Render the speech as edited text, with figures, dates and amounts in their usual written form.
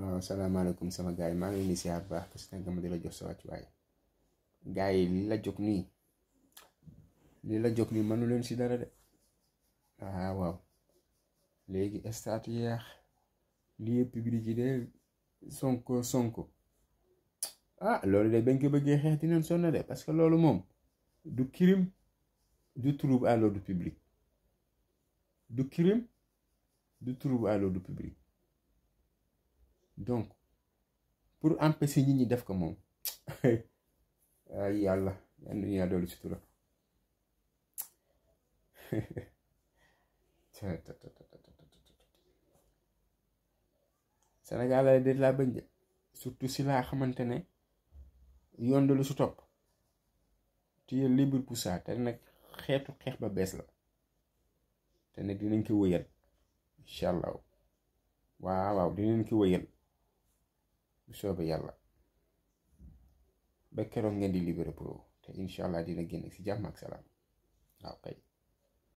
waaw salaamaaleykum sama gars yi maa ngi leen di siyaar bu baax parce que nga ma di la jox sa wàccuwaay gars yi li la jóg nii mënu leen si dara de waaw léegi stade yeex li yëpp public yi de sonko loolu de bañ ko bëggee xeex dinañ sonn de parce que loolu moom du crime du trouble à l'ordre public du crime du trouble à l'ordre public donc pour empêcher nit ñi def ko moom ay yàlla yan ñu yaa doolu sutura Sénégal la de laa bañ de surtout si laa xamante ne yoon de lu su topp tu es libre pour ça te nag xeetu xeex ba bees la te ne dinañ ko wëyal incha allah waaw dinañ ko wëyal bu soobee yàlla ba keroog ngeen di libéré pro te incha allah dina génn si jàmm ak salaam waaw kay